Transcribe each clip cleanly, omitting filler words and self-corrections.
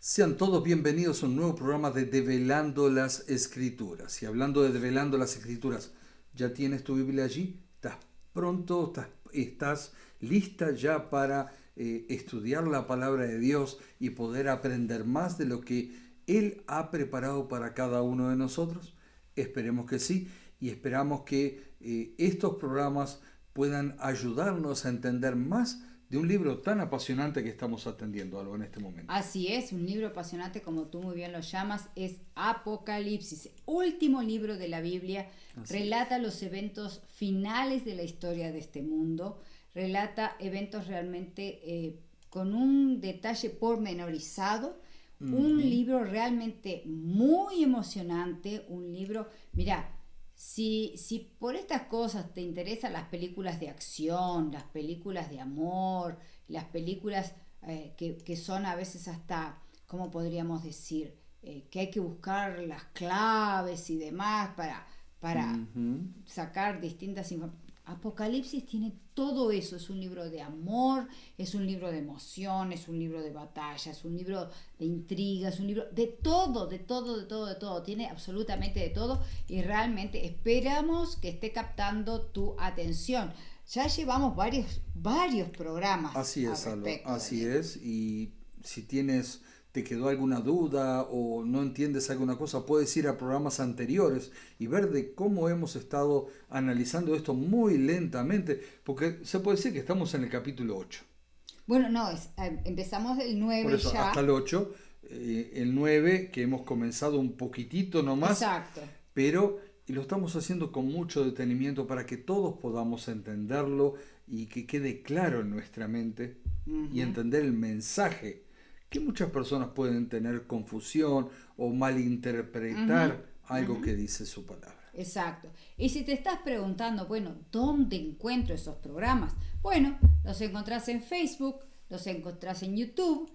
Sean todos bienvenidos a un nuevo programa de Develando las Escrituras. Y hablando de Develando las Escrituras, ¿ya tienes tu Biblia allí? ¿Estás pronto? ¿Estás lista ya para estudiar la palabra de Dios y poder aprender más de lo que Él ha preparado para cada uno de nosotros? Esperemos que sí, y esperamos que estos programas puedan ayudarnos a entender más de un libro tan apasionante que estamos atendiendo algo en este momento. Así es, un libro apasionante, como tú muy bien lo llamas, es Apocalipsis, último libro de la Biblia. Relata los eventos finales de la historia de este mundo, relata eventos realmente con un detalle pormenorizado, un libro realmente muy emocionante, un libro, mira, si por estas cosas te interesan las películas de acción, las películas de amor, las películas que son a veces hasta, ¿cómo podríamos decir? Que hay que buscar las claves y demás para sacar distintas informaciones. Apocalipsis tiene todo eso, es un libro de amor, es un libro de emoción, es un libro de batalla, es un libro de intriga, es un libro de todo, tiene absolutamente de todo y realmente esperamos que esté captando tu atención. Ya llevamos varios programas. Así es, al Alba, respecto, así Daniel. es. Y si te quedó alguna duda o no entiendes alguna cosa, puedes ir a programas anteriores y ver de cómo hemos estado analizando esto muy lentamente, porque se puede decir que estamos en el capítulo 8. Bueno, no, empezamos el Por 9 eso, hasta ya. el 8, el 9 que hemos comenzado un poquitito nomás, Exacto. pero y lo estamos haciendo con mucho detenimiento para que todos podamos entenderlo y que quede claro en nuestra mente y Ujú. entender el mensaje, que muchas personas pueden tener confusión o Ujú, malinterpretar algo ujú. que dice su palabra. Exacto. Y si te estás preguntando, bueno, ¿dónde encuentro esos programas? Bueno, los encontrás en Facebook, los encontrás en YouTube.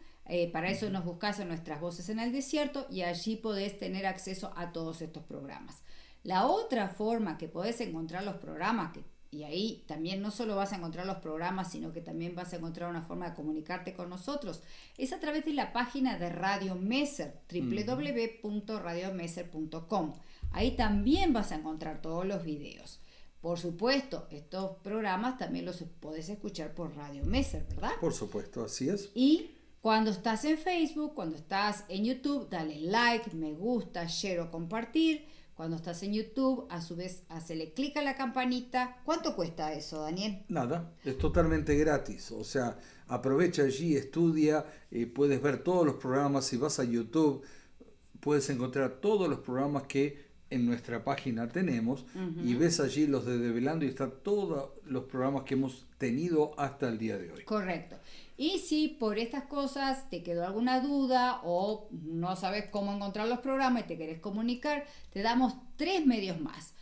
Para eso nos buscas en Nuestras Voces en el Desierto y allí podés tener acceso a todos estos programas. La otra forma que podés encontrar los programas, y ahí también no solo vas a encontrar los programas, sino que también vas a encontrar una forma de comunicarte con nosotros, es a través de la página de Radio Messer, www.radiomeser.com. Ahí también vas a encontrar todos los videos. Por supuesto, estos programas también los podés escuchar por Radio Messer, ¿verdad? Por supuesto, así es. Y cuando estás en Facebook, cuando estás en YouTube, dale like, me gusta, share o compartir. Cuando estás en YouTube, a su vez, hacele clic a la campanita. ¿Cuánto cuesta eso, Daniel? Nada, es totalmente gratis. O sea, aprovecha allí, estudia, puedes ver todos los programas. Si vas a YouTube, puedes encontrar todos los programas que en nuestra página tenemos y Uh-huh. ves allí los de Develando y están todos los programas que hemos tenido hasta el día de hoy. Correcto. Y si por estas cosas te quedó alguna duda o no sabes cómo encontrar los programas y te querés comunicar, te damos 3 medios más.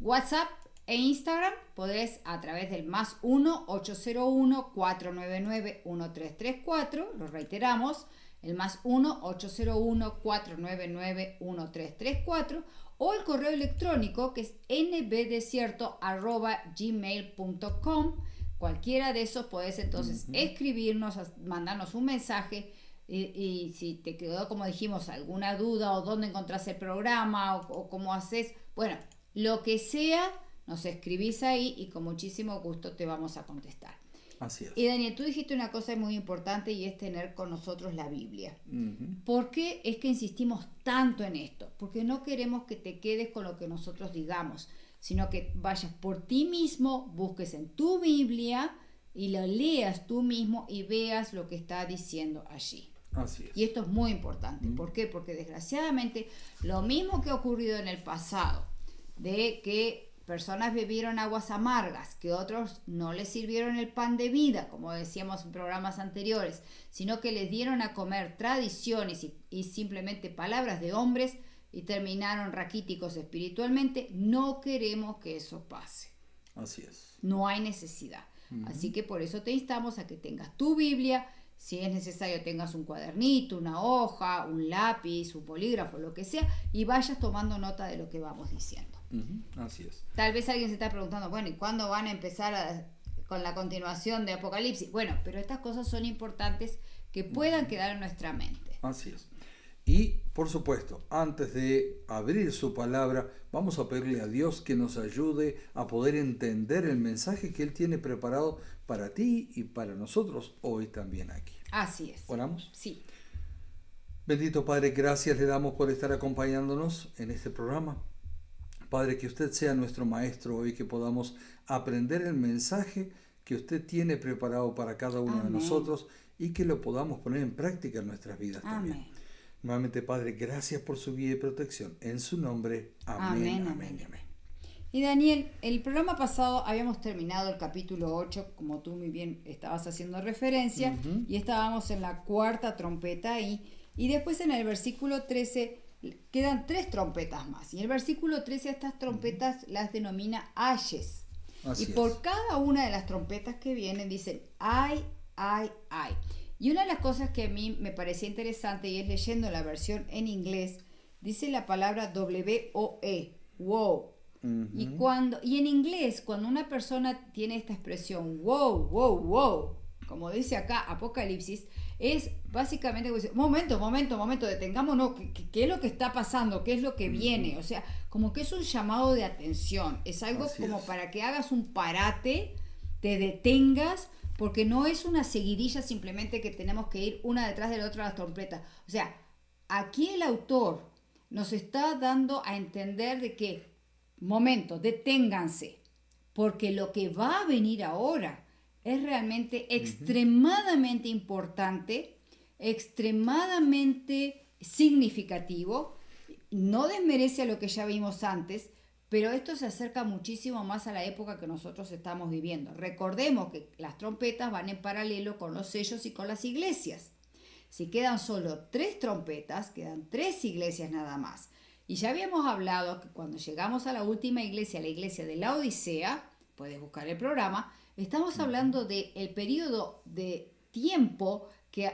WhatsApp e Instagram podés a través del más 1-801-499-1334, lo reiteramos, el más 1-801-499-1334 o el correo electrónico que es nbdesierto@gmail.com. Cualquiera de esos podés entonces escribirnos, mandarnos un mensaje y si te quedó, como dijimos, alguna duda o dónde encontrás el programa o cómo haces, bueno, lo que sea, nos escribís ahí y con muchísimo gusto te vamos a contestar. Así es. Y Daniel, tú dijiste una cosa muy importante y es tener con nosotros la Biblia. ¿Por qué es que insistimos tanto en esto? Porque no queremos que te quedes con lo que nosotros digamos, sino que vayas por ti mismo, busques en tu Biblia y lo leas tú mismo y veas lo que está diciendo allí. Así es. Y esto es muy importante. ¿Por qué? Porque desgraciadamente lo mismo que ha ocurrido en el pasado, de que personas bebieron aguas amargas, que otros no les sirvieron el pan de vida, como decíamos en programas anteriores, sino que les dieron a comer tradiciones y simplemente palabras de hombres y terminaron raquíticos espiritualmente. No queremos que eso pase. Así es. No hay necesidad. Así que por eso te instamos a que tengas tu Biblia. Si es necesario, tengas un cuadernito, una hoja, un lápiz, un bolígrafo, lo que sea, y vayas tomando nota de lo que vamos diciendo. Así es. Tal vez alguien se está preguntando, bueno, ¿y cuándo van a empezar con la continuación de Apocalipsis. Bueno, pero estas cosas son importantes que puedan quedar en nuestra mente. Así es. Y, por supuesto, antes de abrir su palabra, vamos a pedirle a Dios que nos ayude a poder entender el mensaje que Él tiene preparado para ti y para nosotros hoy también aquí. Así es. ¿Oramos? Sí. Bendito Padre, gracias le damos por estar acompañándonos en este programa. Padre, que usted sea nuestro maestro hoy, que podamos aprender el mensaje que usted tiene preparado para cada uno de nosotros y que lo podamos poner en práctica en nuestras vidas también. Nuevamente, Padre, gracias por su guía y protección. En su nombre, amén, amén, amén. Y Daniel, el programa pasado habíamos terminado el capítulo 8, como tú muy bien estabas haciendo referencia, y estábamos en la cuarta trompeta ahí, y después en el versículo 13 quedan 3 trompetas más, y el versículo 13 a estas trompetas las denomina ayes. Y por cada una de las trompetas que vienen dicen ay, ay, ay. Y una de las cosas que a mí me parecía interesante, y es leyendo la versión en inglés, dice la palabra W-O-E, wow. Y en inglés, cuando una persona tiene esta expresión, wow, wow, wow, como dice acá Apocalipsis, es básicamente, momento, detengámonos, ¿qué es lo que está pasando? ¿Qué es lo que viene? O sea, como que es un llamado de atención, es algo como para que hagas un parate, te detengas, porque no es una seguidilla simplemente que tenemos que ir una detrás de la otra las trompetas. O sea, aquí el autor nos está dando a entender de que, deténganse, porque lo que va a venir ahora es realmente extremadamente importante, extremadamente significativo, no desmerece a lo que ya vimos antes, pero esto se acerca muchísimo más a la época que nosotros estamos viviendo. Recordemos que las trompetas van en paralelo con los sellos y con las iglesias. Si quedan solo 3 trompetas, quedan 3 iglesias nada más. Y ya habíamos hablado que cuando llegamos a la última iglesia, la iglesia de la Odisea, puedes buscar el programa, estamos hablando del periodo de tiempo que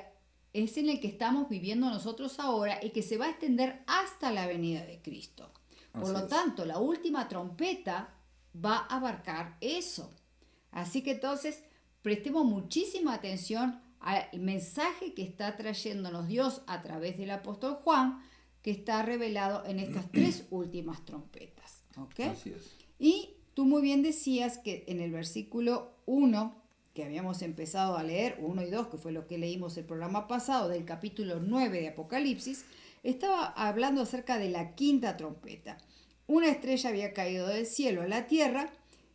es en el que estamos viviendo nosotros ahora y que se va a extender hasta la venida de Cristo. Por lo tanto, la última trompeta va a abarcar eso. Así que entonces prestemos muchísima atención al mensaje que está trayéndonos Dios a través del apóstol Juan, que está revelado en estas 3 últimas trompetas. ¿Okay? Así es. Y tú muy bien decías que en el versículo 1, que habíamos empezado a leer, 1 y 2, que fue lo que leímos el programa pasado, del capítulo 9 de Apocalipsis, estaba hablando acerca de la 5ª trompeta. Una estrella había caído del cielo a la tierra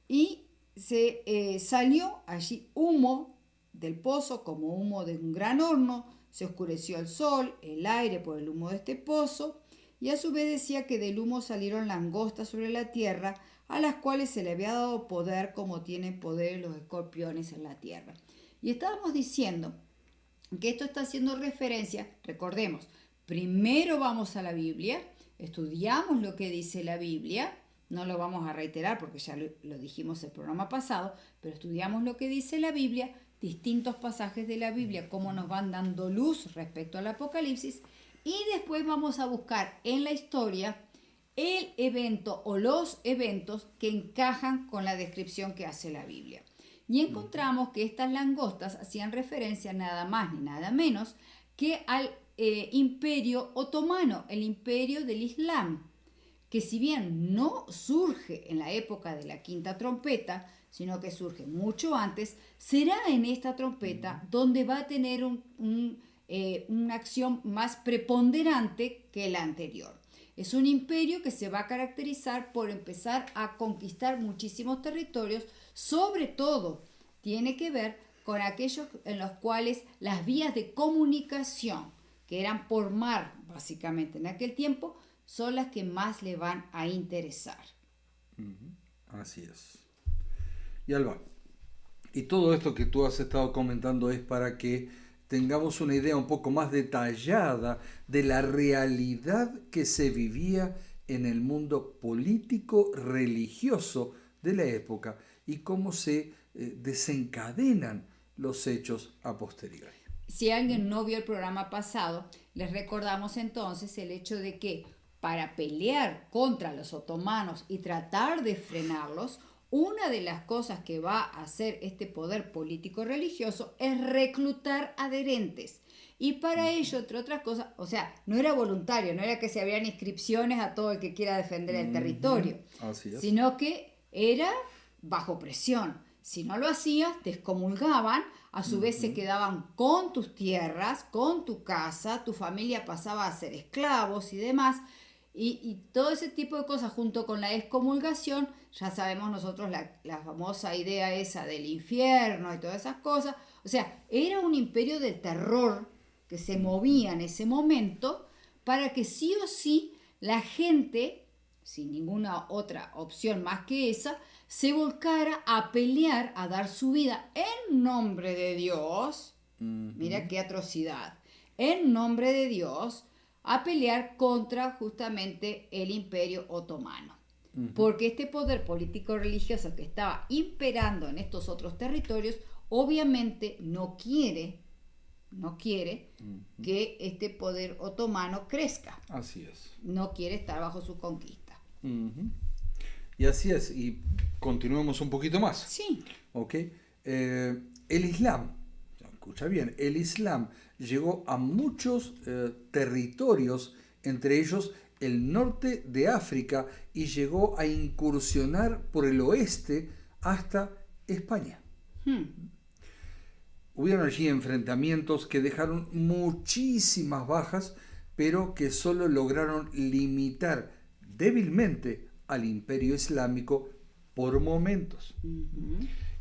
y se salió allí humo del pozo como humo de un gran horno. Se oscureció el sol, el aire por el humo de este pozo, y a su vez decía que del humo salieron langostas sobre la tierra, a las cuales se le había dado poder como tienen poder los escorpiones en la tierra. Y estábamos diciendo que esto está haciendo referencia, recordemos, primero vamos a la Biblia, estudiamos lo que dice la Biblia, no lo vamos a reiterar porque ya lo dijimos el programa pasado, pero estudiamos lo que dice la Biblia, distintos pasajes de la Biblia, cómo nos van dando luz respecto al Apocalipsis, y después vamos a buscar en la historia el evento o los eventos que encajan con la descripción que hace la Biblia. Y encontramos que estas langostas hacían referencia nada más ni nada menos que al imperio otomano, el imperio del Islam, que si bien no surge en la época de la 5ª trompeta, sino que surge mucho antes, será en esta trompeta donde va a tener una acción más preponderante que la anterior. Es un imperio que se va a caracterizar por empezar a conquistar muchísimos territorios, sobre todo tiene que ver con aquellos en los cuales las vías de comunicación, que eran por mar básicamente en aquel tiempo, son las que más le van a interesar. Así es. Y Alba, y todo esto que tú has estado comentando es para que tengamos una idea un poco más detallada de la realidad que se vivía en el mundo político religioso de la época y cómo se desencadenan los hechos a posteriori. Si alguien no vio el programa pasado, les recordamos entonces el hecho de que para pelear contra los otomanos y tratar de frenarlos, una de las cosas que va a hacer este poder político religioso es reclutar adherentes. Y para ello, entre otras cosas, o sea, no era voluntario, no era que se abrían inscripciones a todo el que quiera defender el territorio, Así es. sino que era bajo presión. Si no lo hacías, te excomulgaban, a su vez se quedaban con tus tierras, con tu casa, tu familia pasaba a ser esclavos y demás. Y todo ese tipo de cosas junto con la excomulgación, ya sabemos nosotros la famosa idea esa del infierno y todas esas cosas. O sea, era un imperio de terror que se movía en ese momento para que sí o sí la gente, sin ninguna otra opción más que esa, se volcara a pelear, a dar su vida en nombre de Dios. Mira qué atrocidad. En nombre de Dios, a pelear contra justamente el Imperio Otomano. Porque este poder político religioso que estaba imperando en estos otros territorios, obviamente no quiere que este poder otomano crezca. Así es. No quiere estar bajo su conquista. Y así es. Y continuemos un poquito más. Sí. ¿Ok? El Islam, escucha bien, el Islam llegó a muchos territorios, entre ellos el norte de África, y llegó a incursionar por el oeste hasta España. Hubieron allí enfrentamientos que dejaron muchísimas bajas, pero que solo lograron limitar débilmente al imperio islámico por momentos.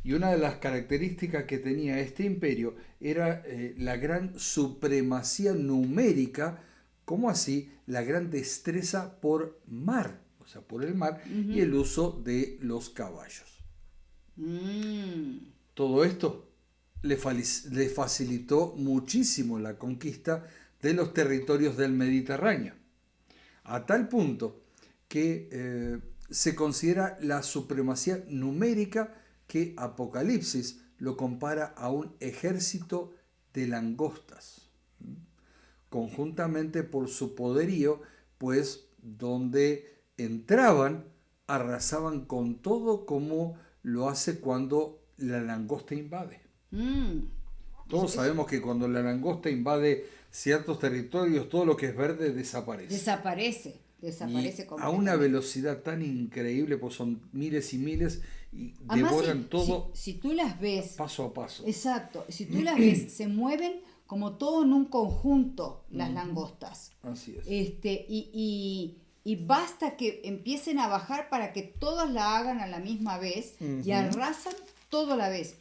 Y una de las características que tenía este imperio era la gran supremacía numérica, como así la gran destreza por mar, o sea, por el mar, y el uso de los caballos. Todo esto le facilitó muchísimo la conquista de los territorios del Mediterráneo, a tal punto que se considera la supremacía numérica que Apocalipsis lo compara a un ejército de langostas, conjuntamente por su poderío, pues donde entraban arrasaban con todo, como lo hace cuando la langosta invade. Todos sabemos que cuando la langosta invade ciertos territorios, todo lo que es verde desaparece. Desaparece y a una velocidad tan increíble, pues son miles y miles, y además, devoran todo si tú las ves paso a paso. Exacto, si tú las ves, se mueven como todo en un conjunto las langostas. Así es. Y basta que empiecen a bajar para que todas la hagan a la misma vez y arrasan todo a la vez.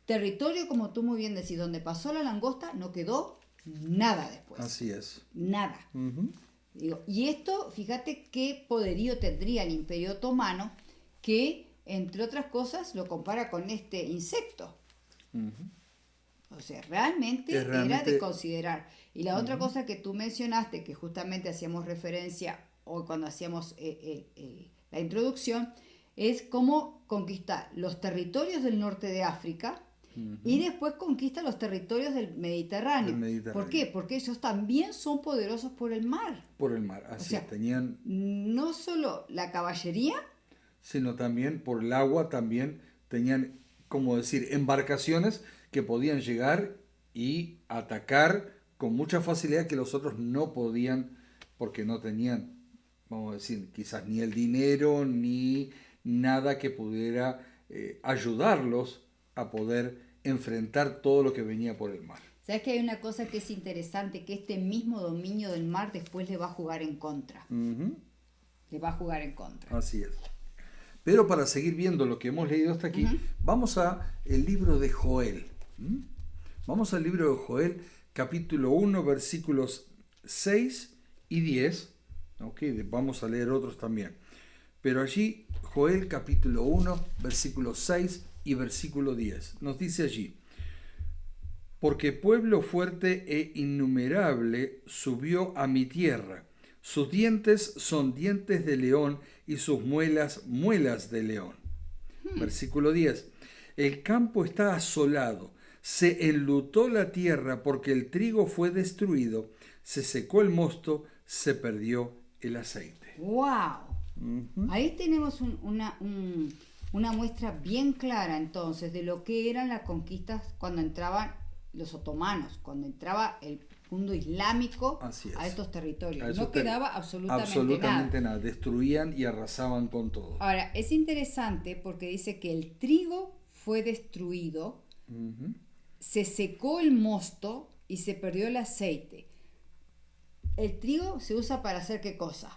Territorio, como tú muy bien decís, donde pasó la langosta no quedó nada después. Así es. Nada. Y esto, fíjate qué poderío tendría el Imperio Otomano, que, entre otras cosas, lo compara con este insecto. O sea, realmente era de considerar. Y la otra cosa que tú mencionaste, que justamente hacíamos referencia hoy cuando hacíamos la introducción, es cómo conquistar los territorios del norte de África y después conquista los territorios del Mediterráneo. ¿Por qué? Porque ellos también son poderosos por el mar. Por el mar, así, o sea, tenían no solo la caballería, sino también por el agua, también tenían, como decir, embarcaciones que podían llegar y atacar con mucha facilidad, que los otros no podían, porque no tenían, vamos a decir, quizás ni el dinero ni nada que pudiera ayudarlos a poder enfrentar todo lo que venía por el mar. ¿Sabes que hay una cosa que es interesante? Que este mismo dominio del mar después le va a jugar en contra. Le va a jugar en contra. Así es. Pero para seguir viendo lo que hemos leído hasta aquí, vamos a el libro de Joel. Vamos al libro de Joel, capítulo 1, versículos 6 y 10. Okay, vamos a leer otros también. Pero allí, Joel, capítulo 1, versículos 6 y versículo 10. Nos dice allí: porque pueblo fuerte e innumerable subió a mi tierra. Sus dientes son dientes de león y sus muelas, muelas de león. Versículo 10. El campo está asolado, se enlutó la tierra porque el trigo fue destruido, se secó el mosto, se perdió el aceite. ¡Wow! Ahí tenemos una muestra bien clara entonces de lo que eran las conquistas cuando entraban los otomanos, cuando entraba el mundo islámico a estos territorios. No quedaba absolutamente nada. Destruían y arrasaban con todo. Ahora, es interesante porque dice que el trigo fue destruido, se secó el mosto y se perdió el aceite. El trigo se usa para hacer ¿qué cosa?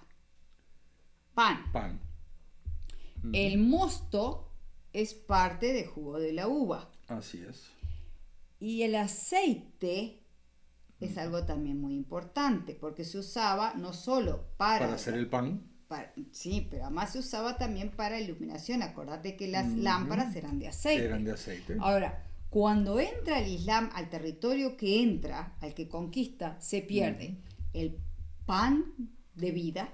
Pan. El mosto es parte del jugo de la uva. Así es. Y el aceite es algo también muy importante porque se usaba no solo para hacer el pan. Sí, pero además se usaba también para iluminación. Acordate que las lámparas eran de aceite. Ahora, cuando entra el Islam al territorio que entra, al que conquista, se pierde el pan de vida,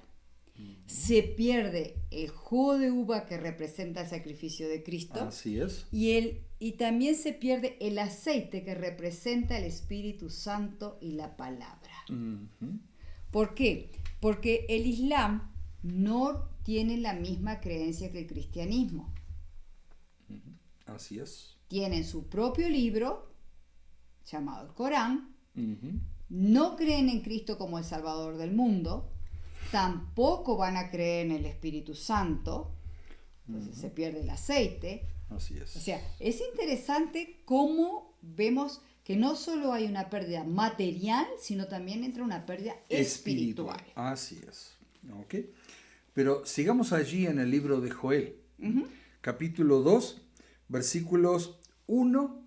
se pierde el jugo de uva que representa el sacrificio de Cristo. Así es. Y también se pierde el aceite que representa el Espíritu Santo y la palabra. ¿Por qué? Porque el Islam no tiene la misma creencia que el cristianismo. Así es. Tienen su propio libro, llamado el Corán. No creen en Cristo como el Salvador del mundo. Tampoco van a creer en el Espíritu Santo. Entonces se pierde el aceite. Así es. O sea, es interesante cómo vemos que no solo hay una pérdida material, sino también entra una pérdida espiritual. Así es. ¿Ok? Pero sigamos allí en el libro de Joel, capítulo 2, versículos 1,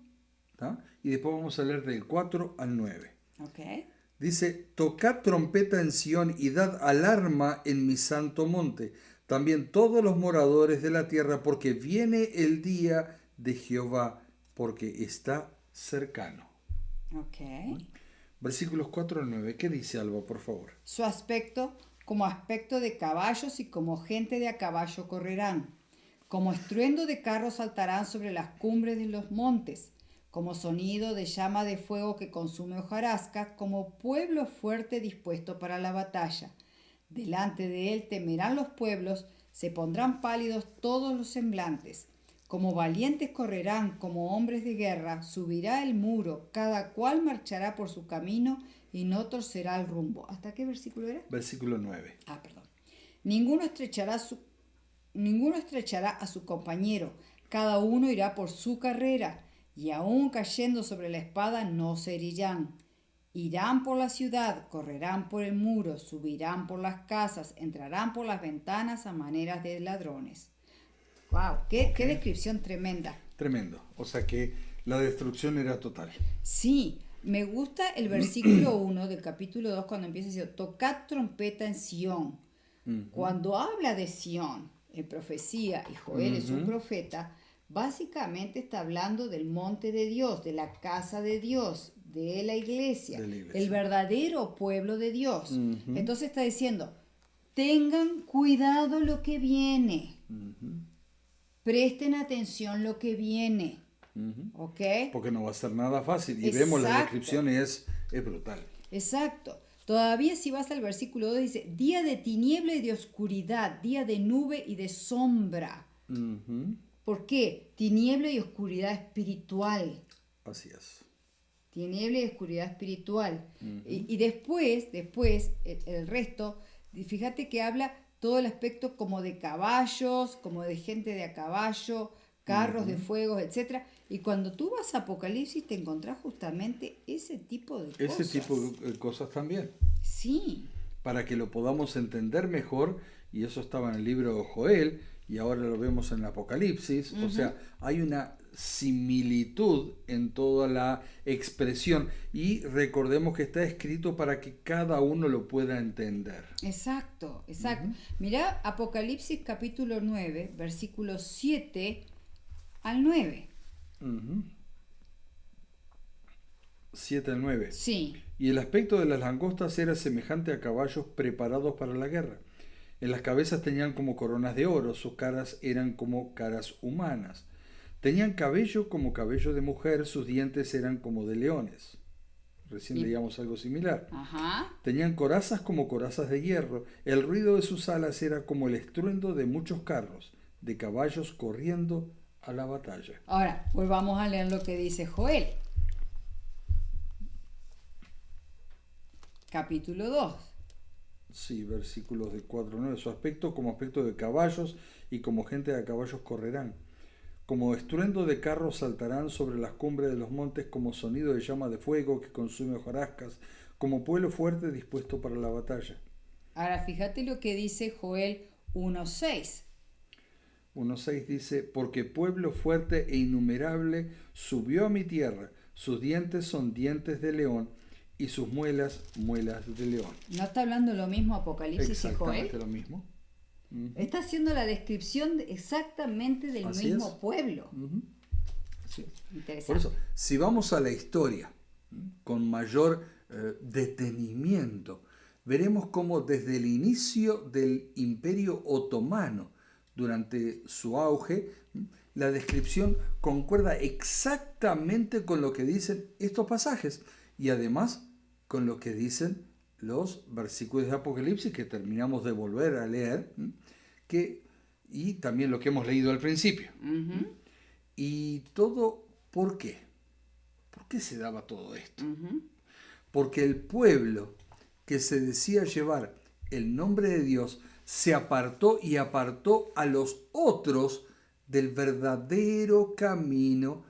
¿tá? Y después vamos a leer del 4 al 9. Okay. Dice, tocad trompeta en Sión y dad alarma en mi santo monte, también todos los moradores de la tierra, porque viene el día de Jehová, porque está cercano. Okay. Versículos 4 al 9. ¿Qué dice Alba, por favor? Su aspecto como aspecto de caballos y como gente de a caballo correrán. Como estruendo de carros saltarán sobre las cumbres de los montes. Como sonido de llama de fuego que consume hojarasca, como pueblo fuerte dispuesto para la batalla. Delante de él temerán los pueblos, se pondrán pálidos todos los semblantes. Como valientes correrán, como hombres de guerra, subirá el muro, cada cual marchará por su camino y no torcerá el rumbo. ¿Hasta qué versículo era? Versículo 9. Perdón. Ninguno estrechará a su compañero, cada uno irá por su carrera, y aun cayendo sobre la espada no se herirán. Irán por la ciudad, correrán por el muro, subirán por las casas, entrarán por las ventanas a maneras de ladrones. ¡Wow! ¡Qué descripción tremenda! Tremendo. O sea que la destrucción era total. Sí, me gusta el versículo 1 del capítulo 2 cuando empieza diciendo, tocad trompeta en Sión. Cuando habla de Sión, en profecía, y Joel es un profeta, básicamente está hablando del monte de Dios, de la casa de Dios, de la iglesia, el verdadero pueblo de Dios. Entonces está diciendo, tengan cuidado lo que viene. Presten atención lo que viene. ¿Ok? Porque no va a ser nada fácil. Y vemos la descripción es brutal. Exacto. Todavía si vas al versículo 2 dice, día de tiniebla y de oscuridad, día de nube y de sombra. ¿Por qué? Tiniebla y oscuridad espiritual. Así es. Tiniebla y oscuridad espiritual. Y después, el resto, fíjate que habla todo el aspecto como de caballos, como de gente de a caballo, carros de fuego, etc. Y cuando tú vas a Apocalipsis te encontrás justamente ese tipo de cosas. Ese tipo de cosas también. Sí. Para que lo podamos entender mejor, y eso estaba en el libro de Joel, y ahora lo vemos en el Apocalipsis. O sea, hay una similitud en toda la expresión, y recordemos que está escrito para que cada uno lo pueda entender. Exacto. Mirá Apocalipsis capítulo 9, versículos 7 al 9. 7 al 9. Sí. Y el aspecto de las langostas era semejante a caballos preparados para la guerra. En las cabezas tenían como coronas de oro, sus caras eran como caras humanas. Tenían cabello como cabello de mujer, sus dientes eran como de leones. Recién leíamos algo similar. Tenían corazas como corazas de hierro, el ruido de sus alas era como el estruendo de muchos carros. de caballos corriendo a la batalla. Ahora, pues vamos a leer lo que dice Joel. Capítulo 2. Sí, versículos de 4 a 9. Su aspecto como aspecto de caballos y como gente de caballos correrán. Como estruendo de carros saltarán sobre las cumbres de los montes, como sonido de llama de fuego que consume hojarascas, como pueblo fuerte dispuesto para la batalla. Ahora, fíjate lo que dice Joel 1:6. 1.6 dice, porque pueblo fuerte e innumerable subió a mi tierra, sus dientes son dientes de león y sus muelas, muelas de león. ¿No está hablando lo mismo Apocalipsis y Joel? Exactamente lo mismo. Uh-huh. Está haciendo la descripción exactamente del Así mismo es. pueblo. Uh-huh. Sí. Interesante. Por eso, si vamos a la historia con mayor detenimiento, veremos cómo desde el inicio del Imperio Otomano, durante su auge, la descripción concuerda exactamente con lo que dicen estos pasajes y además con lo que dicen los versículos de Apocalipsis que terminamos de volver a leer y también lo que hemos leído al principio. Uh-huh. ¿Y todo por qué? ¿Por qué se daba todo esto? Uh-huh. Porque el pueblo que se decía llevar el nombre de Dios se apartó y apartó a los otros del verdadero camino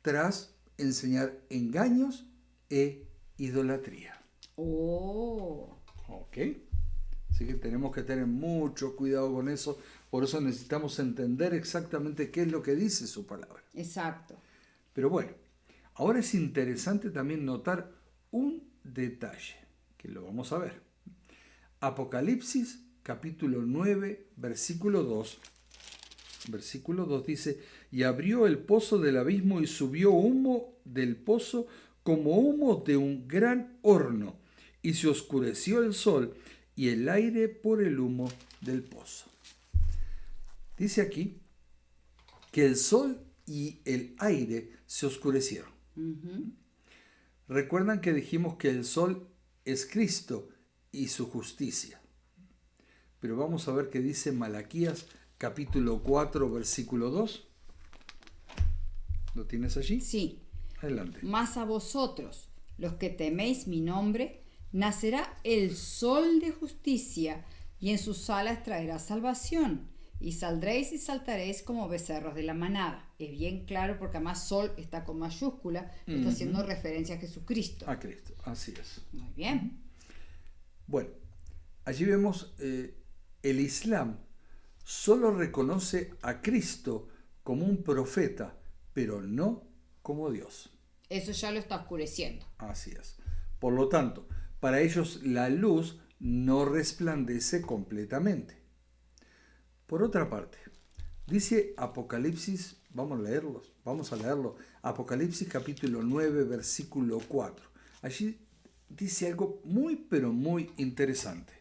tras enseñar engaños e idolatría. Oh. ¿Ok? Así que tenemos que tener mucho cuidado con eso. Por eso necesitamos entender exactamente qué es lo que dice su palabra. Exacto. Pero bueno, ahora es interesante también notar un detalle, que lo vamos a ver. Apocalipsis capítulo 9, versículo 2. Versículo 2 dice, y abrió el pozo del abismo y subió humo del pozo como humo de un gran horno, y se oscureció el sol y el aire por el humo del pozo. Dice aquí que el sol y el aire se oscurecieron. Uh-huh. Recuerdan que dijimos que el sol es Cristo y su justicia. Pero vamos a ver qué dice Malaquías capítulo 4 versículo 2. ¿Lo tienes allí? Sí. Adelante. Mas a vosotros, los que teméis mi nombre, nacerá el sol de justicia, y en sus alas traerá salvación, y saldréis y saltaréis como becerros de la manada. Es bien claro porque además sol está con mayúscula, está haciendo referencia a Jesucristo. A Cristo, así es. Muy bien. Bueno, allí vemos el Islam solo reconoce a Cristo como un profeta, pero no como Dios. Eso ya lo está oscureciendo. Así es. Por lo tanto, para ellos la luz no resplandece completamente. Por otra parte, dice Apocalipsis, vamos a leerlo, Apocalipsis capítulo 9, versículo 4. Allí dice algo muy, pero muy interesante.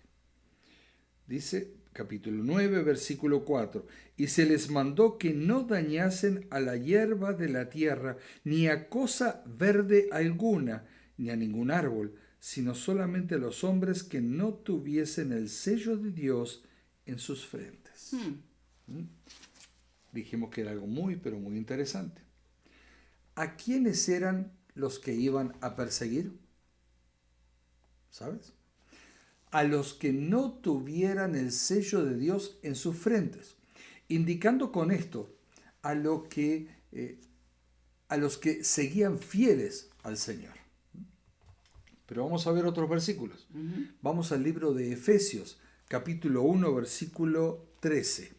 Dice capítulo 9, versículo 4, y se les mandó que no dañasen a la hierba de la tierra, ni a cosa verde alguna, ni a ningún árbol, sino solamente a los hombres que no tuviesen el sello de Dios en sus frentes. Dijimos que era algo muy, pero muy interesante. ¿A quiénes eran los que iban a perseguir? ¿Sabes? A los que no tuvieran el sello de Dios en sus frentes, indicando con esto a los que seguían fieles al Señor. Pero vamos a ver otros versículos. Vamos al libro de Efesios, capítulo 1, versículo 13.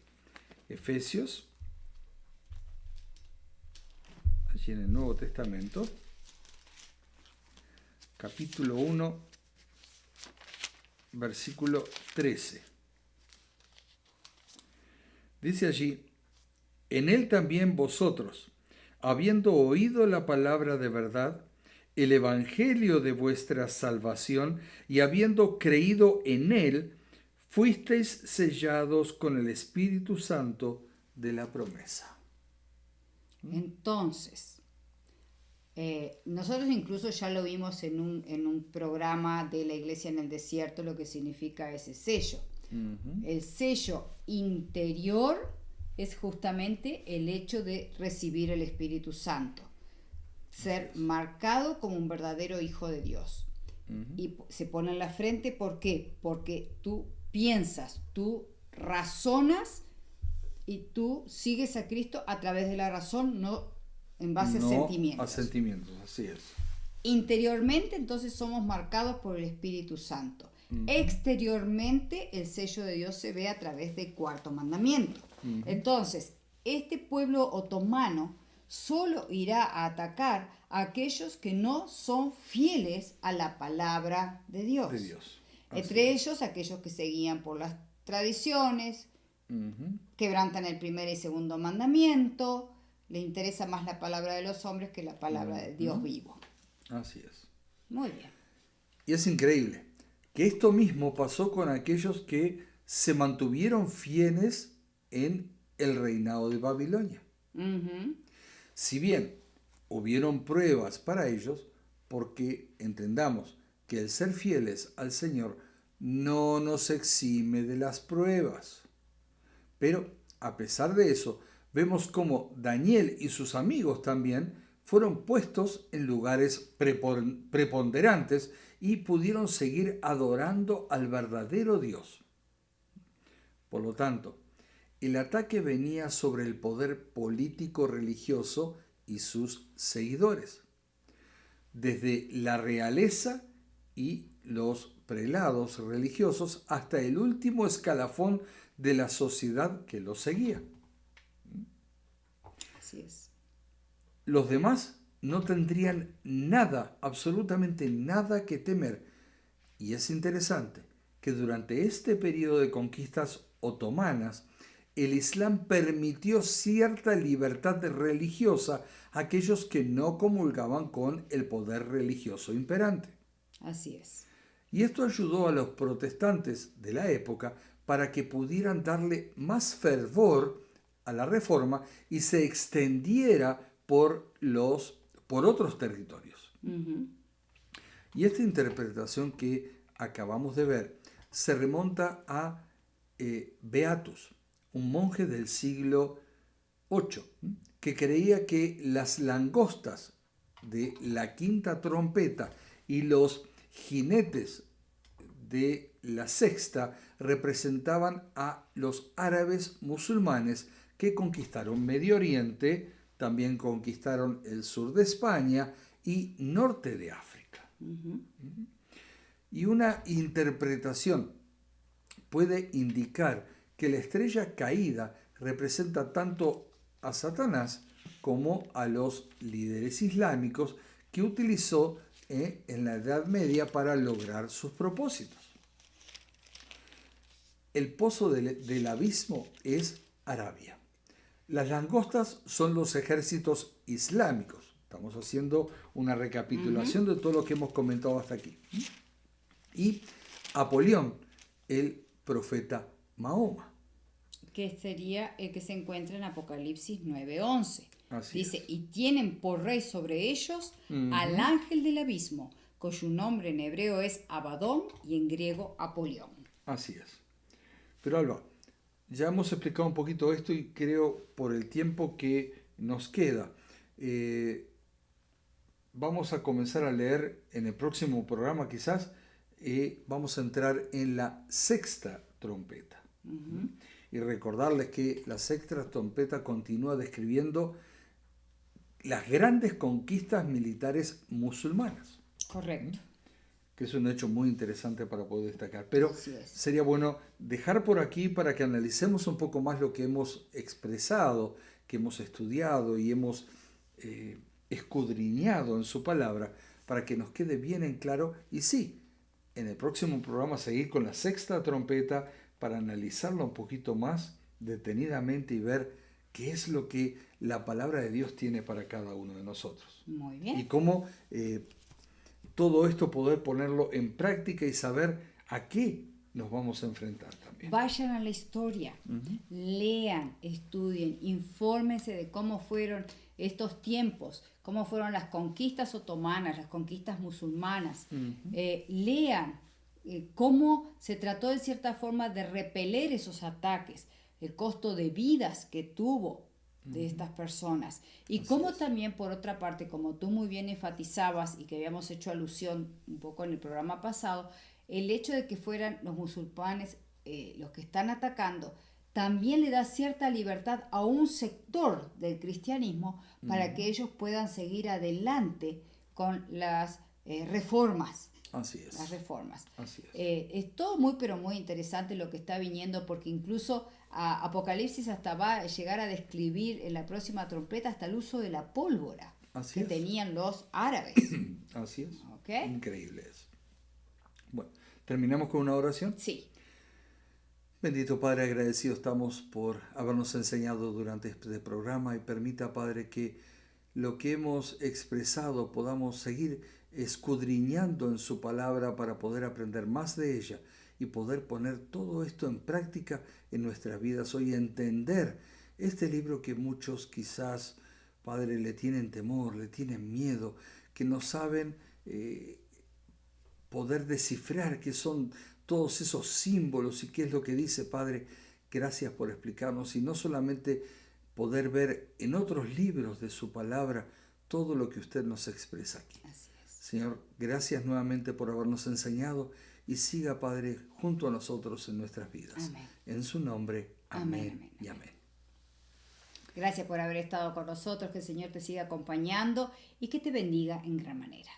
Efesios, allí en el Nuevo Testamento, capítulo 1, versículo 13. Dice allí, en él también vosotros, habiendo oído la palabra de verdad, el evangelio de vuestra salvación, y habiendo creído en él, fuisteis sellados con el Espíritu Santo de la promesa. Entonces, nosotros incluso ya lo vimos en un programa de la Iglesia en el Desierto, lo que significa ese sello. El sello interior es justamente el hecho de recibir el Espíritu Santo, ser marcado como un verdadero hijo de Dios. Y se pone en la frente, ¿por qué? Porque tú piensas, tú razonas y tú sigues a Cristo a través de la razón, no en base a sentimientos. A sentimientos, así es. Interiormente, entonces somos marcados por el Espíritu Santo. Exteriormente, el sello de Dios se ve a través del cuarto mandamiento. Entonces, este pueblo otomano solo irá a atacar a aquellos que no son fieles a la palabra de Dios. Entre ellos, aquellos que se guían por las tradiciones, quebrantan el primer y segundo mandamiento, le interesa más la palabra de los hombres que la palabra de Dios vivo. Así es. Muy bien. Y es increíble que esto mismo pasó con aquellos que se mantuvieron fieles en el reinado de Babilonia. Si bien hubieron pruebas para ellos, porque entendamos que el ser fieles al Señor no nos exime de las pruebas. Pero a pesar de eso, vemos cómo Daniel y sus amigos también fueron puestos en lugares preponderantes y pudieron seguir adorando al verdadero Dios. Por lo tanto, el ataque venía sobre el poder político religioso y sus seguidores, desde la realeza y los prelados religiosos hasta el último escalafón de la sociedad que los seguía. Así es. Los demás no tendrían nada, absolutamente nada que temer. Y es interesante que durante este periodo de conquistas otomanas, el Islam permitió cierta libertad religiosa a aquellos que no comulgaban con el poder religioso imperante. Así es. Y esto ayudó a los protestantes de la época para que pudieran darle más fervor a la reforma y se extendiera por otros territorios. Y esta interpretación que acabamos de ver se remonta a Beatus, un monje del siglo VIII, que creía que las langostas de la quinta trompeta y los jinetes de la sexta representaban a los árabes musulmanes que conquistaron Medio Oriente, también conquistaron el sur de España y norte de África. Y una interpretación puede indicar que la estrella caída representa tanto a Satanás como a los líderes islámicos que utilizó en la Edad Media para lograr sus propósitos. El pozo del abismo es Arabia. Las langostas son los ejércitos islámicos. Estamos haciendo una recapitulación de todo lo que hemos comentado hasta aquí. Y Apolión, el profeta Mahoma. Que sería el que se encuentra en Apocalipsis 9:11. Dice, Es. y tienen por rey sobre ellos al ángel del abismo, cuyo nombre en hebreo es Abadón y en griego Apolión. Así es. Pero Alba, ya hemos explicado un poquito esto y creo por el tiempo que nos queda, vamos a comenzar a leer en el próximo programa quizás, vamos a entrar en la sexta trompeta. Y recordarles que la sexta trompeta continúa describiendo las grandes conquistas militares musulmanas. Correcto. Que es un hecho muy interesante para poder destacar. Pero sería bueno dejar por aquí para que analicemos un poco más lo que hemos expresado, que hemos estudiado y hemos escudriñado en su palabra, para que nos quede bien en claro. Y sí, en el próximo programa seguir con la sexta trompeta para analizarla un poquito más detenidamente y ver qué es lo que la palabra de Dios tiene para cada uno de nosotros. Muy bien. Y cómo todo esto poder ponerlo en práctica y saber a qué nos vamos a enfrentar también. Vayan a la historia, lean, estudien, infórmense de cómo fueron estos tiempos, cómo fueron las conquistas otomanas, las conquistas musulmanas. Lean cómo se trató de cierta forma de repeler esos ataques. el costo de vidas que tuvo de estas personas. Y Así como es. también, por otra parte, como tú muy bien enfatizabas y que habíamos hecho alusión un poco en el programa pasado, el hecho de que fueran los musulmanes los que están atacando, también le da cierta libertad a un sector del cristianismo para que ellos puedan seguir adelante con las reformas. Así es. Las reformas. Así es. Es todo muy, pero muy interesante lo que está viniendo, porque incluso Apocalipsis hasta va a llegar a describir en la próxima trompeta hasta el uso de la pólvora Así que es. tenían los árabes. Así es. ¿Ok? Increíble es. Bueno, terminamos con una oración. Sí. Bendito Padre, agradecido estamos por habernos enseñado durante este programa y permita, Padre, que lo que hemos expresado podamos seguir escudriñando en su palabra para poder aprender más de ella y poder poner todo esto en práctica en nuestras vidas hoy y entender este libro que muchos quizás, Padre, le tienen temor, le tienen miedo, que no saben poder descifrar qué son todos esos símbolos y qué es lo que dice, Padre. Gracias por explicarnos y no solamente poder ver en otros libros de su palabra todo lo que usted nos expresa aquí. Así es. Señor, gracias nuevamente por habernos enseñado y siga, Padre, junto a nosotros en nuestras vidas. Amén. En su nombre, amén, Amén, amén, y amén. amén. Gracias por haber estado con nosotros, que el Señor te siga acompañando y que te bendiga en gran manera.